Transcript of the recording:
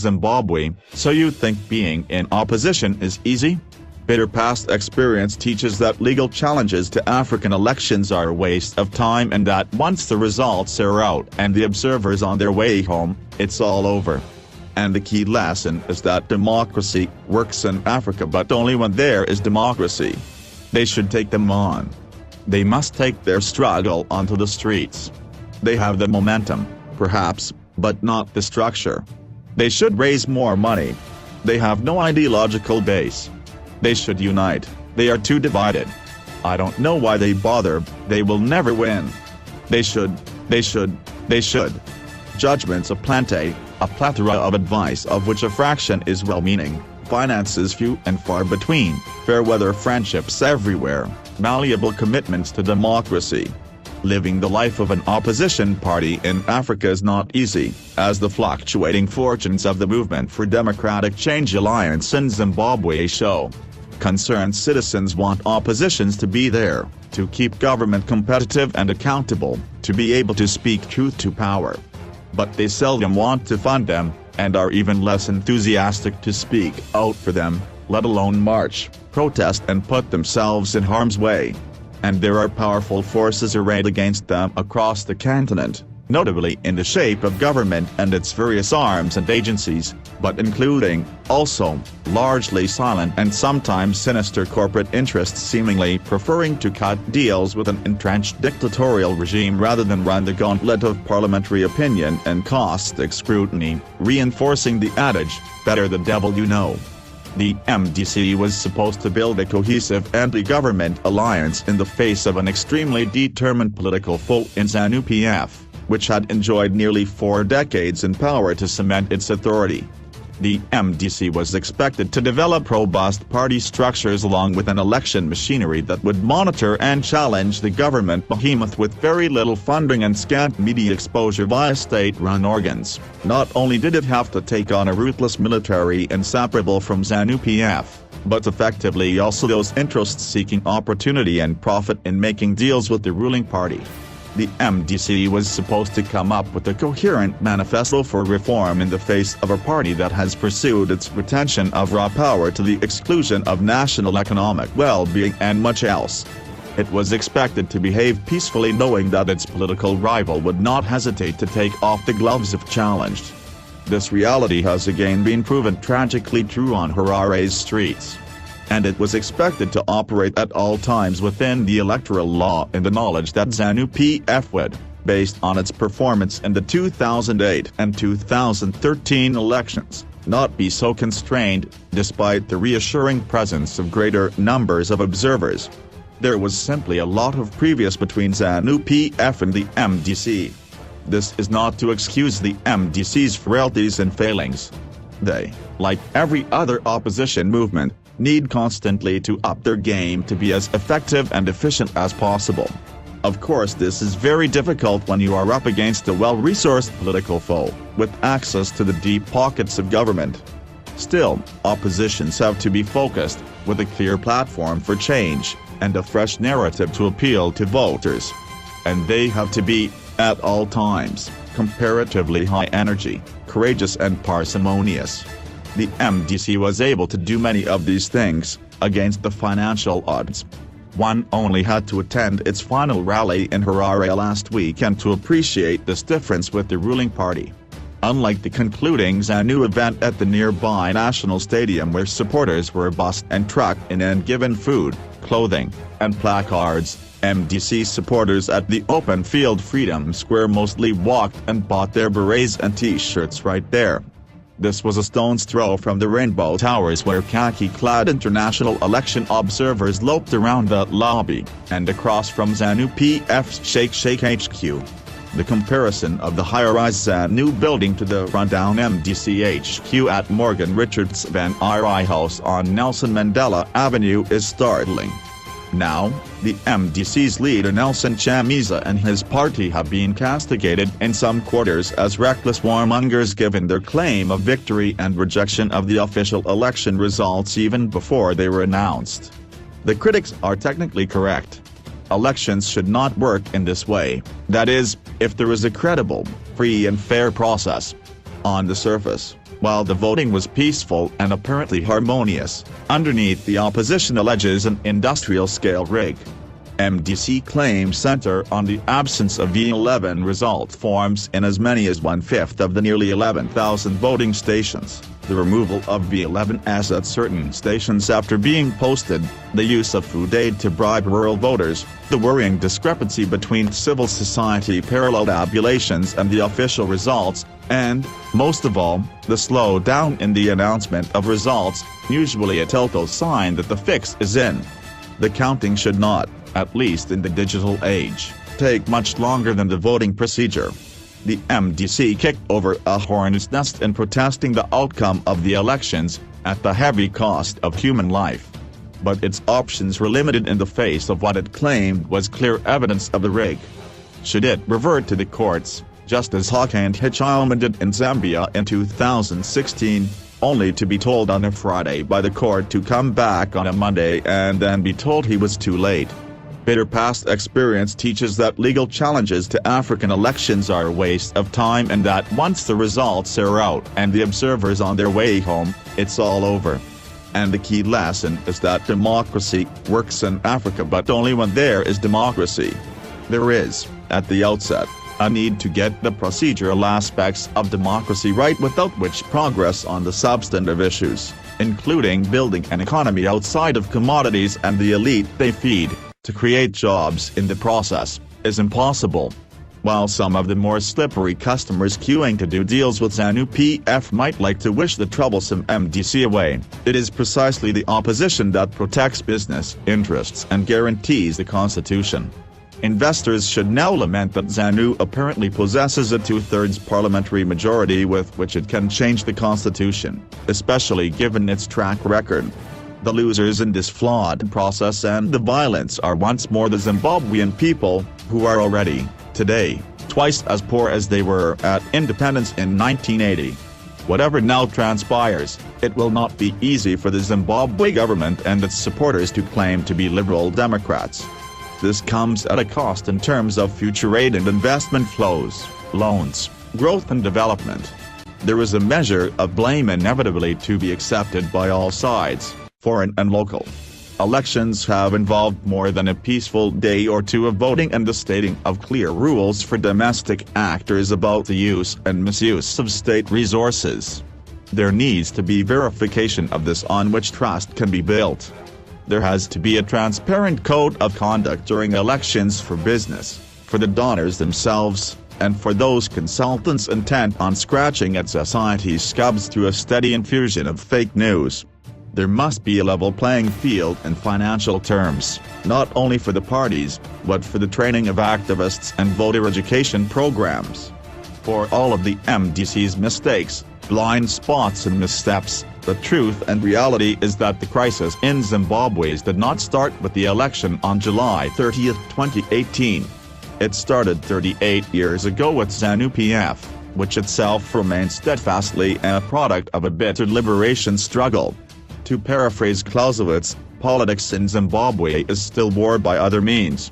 Zimbabwe, so you think being in opposition is easy? Bitter past experience teaches that legal challenges to African elections are a waste of time and that once the results are out and the observers on their way home, it's all over. And the key lesson is that democracy works in Africa but only when there is democracy. They should take them on. They must take their struggle onto the streets. They have the momentum, perhaps, but not the structure. They should raise more money. They have no ideological base. They should unite. They are too divided. I don't know why they bother, they will never win. They should. Judgements aplenty, a plethora of advice of which a fraction is well-meaning, finances few and far between, fair weather friendships everywhere, malleable commitments to democracy. Living the life of an opposition party in Africa is not easy, as the fluctuating fortunes of the Movement for Democratic Change Alliance in Zimbabwe show. Concerned citizens want oppositions to be there, to keep government competitive and accountable, to be able to speak truth to power. But they seldom want to fund them, and are even less enthusiastic to speak out for them, let alone march, protest and put themselves in harm's way. And there are powerful forces arrayed against them across the continent, notably in the shape of government and its various arms and agencies, but including, also, largely silent and sometimes sinister corporate interests seemingly preferring to cut deals with an entrenched dictatorial regime rather than run the gauntlet of parliamentary opinion and caustic scrutiny, reinforcing the adage, better the devil you know. The MDC was supposed to build a cohesive anti-government alliance in the face of an extremely determined political foe in Zanu-PF, which had enjoyed nearly 4 decades in power to cement its authority. The MDC was expected to develop robust party structures along with an election machinery that would monitor and challenge the government behemoth with very little funding and scant media exposure via state-run organs. Not only did it have to take on a ruthless military inseparable from Zanu-PF, but effectively also those interests seeking opportunity and profit in making deals with the ruling party. The MDC was supposed to come up with a coherent manifesto for reform in the face of a party that has pursued its retention of raw power to the exclusion of national economic well-being and much else. It was expected to behave peacefully knowing that its political rival would not hesitate to take off the gloves if challenged. This reality has again been proven tragically true on Harare's streets. And it was expected to operate at all times within the electoral law in the knowledge that Zanu-PF would, based on its performance in the 2008 and 2013 elections, not be so constrained, despite the reassuring presence of greater numbers of observers. There was simply a lot of previous between Zanu-PF and the MDC. This is not to excuse the MDC's frailties and failings. They, like every other opposition movement, need constantly to up their game to be as effective and efficient as possible. Of course, this is very difficult when you are up against a well-resourced political foe, with access to the deep pockets of government. Still, oppositions have to be focused, with a clear platform for change, and a fresh narrative to appeal to voters. And they have to be, at all times, comparatively high energy, courageous and parsimonious. The MDC was able to do many of these things, against the financial odds. One only had to attend its final rally in Harare last weekend to appreciate this difference with the ruling party. Unlike the concluding ZANU event at the nearby National Stadium where supporters were bussed and trucked in and given food, clothing, and placards, MDC supporters at the open field Freedom Square mostly walked and bought their berets and t-shirts right there. This was a stone's throw from the Rainbow Towers where khaki-clad international election observers loped around the lobby, and across from Zanu-PF's Shake HQ. The comparison of the high-rise ZANU building to the rundown MDC HQ at Morgan Richards Van Iri House on Nelson Mandela Avenue is startling. Now, the MDC's leader Nelson Chamisa and his party have been castigated in some quarters as reckless warmongers given their claim of victory and rejection of the official election results even before they were announced. The critics are technically correct. Elections should not work in this way, that is, if there is a credible, free and fair process. On the surface, While the voting was peaceful and apparently harmonious, underneath the opposition alleges an industrial-scale rig. MDC claims center on the absence of V11 result forms in as many as 1/5 of the nearly 11,000 voting stations, the removal of V11s at certain stations after being posted, the use of food aid to bribe rural voters, the worrying discrepancy between civil society parallel tabulations and the official results, and, most of all, the slowdown in the announcement of results, usually a telltale sign that the fix is in. The counting should not, at least in the digital age, take much longer than the voting procedure. The MDC kicked over a hornet's nest in protesting the outcome of the elections, at the heavy cost of human life. But its options were limited in the face of what it claimed was clear evidence of the rig. Should it revert to the courts, just as Hakainde Hichilema did in Zambia in 2016, only to be told on a Friday by the court to come back on a Monday and then be told he was too late? Bitter past experience teaches that legal challenges to African elections are a waste of time and that once the results are out and the observers on their way home, it's all over. And the key lesson is that democracy works in Africa but only when there is democracy. There is, at the outset, a need to get the procedural aspects of democracy right, without which progress on the substantive issues, including building an economy outside of commodities and the elite they feed, to create jobs in the process, is impossible. While some of the more slippery customers queuing to do deals with Zanu-PF might like to wish the troublesome MDC away, it is precisely the opposition that protects business interests and guarantees the Constitution. Investors should now lament that Zanu apparently possesses a 2/3 parliamentary majority with which it can change the Constitution, especially given its track record. The losers in this flawed process and the violence are once more the Zimbabwean people, who are already, today, twice as poor as they were at independence in 1980. Whatever now transpires, it will not be easy for the Zimbabwe government and its supporters to claim to be liberal Democrats. This comes at a cost in terms of future aid and investment flows, loans, growth and development. There is a measure of blame inevitably to be accepted by all sides, foreign and local. Elections have involved more than a peaceful day or two of voting and the stating of clear rules for domestic actors about the use and misuse of state resources. There needs to be verification of this on which trust can be built. There has to be a transparent code of conduct during elections for business, for the donors themselves, and for those consultants intent on scratching at society's scabs through a steady infusion of fake news. There must be a level playing field in financial terms, not only for the parties, but for the training of activists and voter education programs. For all of the MDC's mistakes, blind spots and missteps, the truth and reality is that the crisis in Zimbabwe did not start with the election on July 30, 2018. It started 38 years ago with Zanu-PF, which itself remains steadfastly a product of a bitter liberation struggle. To paraphrase Clausewitz, politics in Zimbabwe is still war by other means.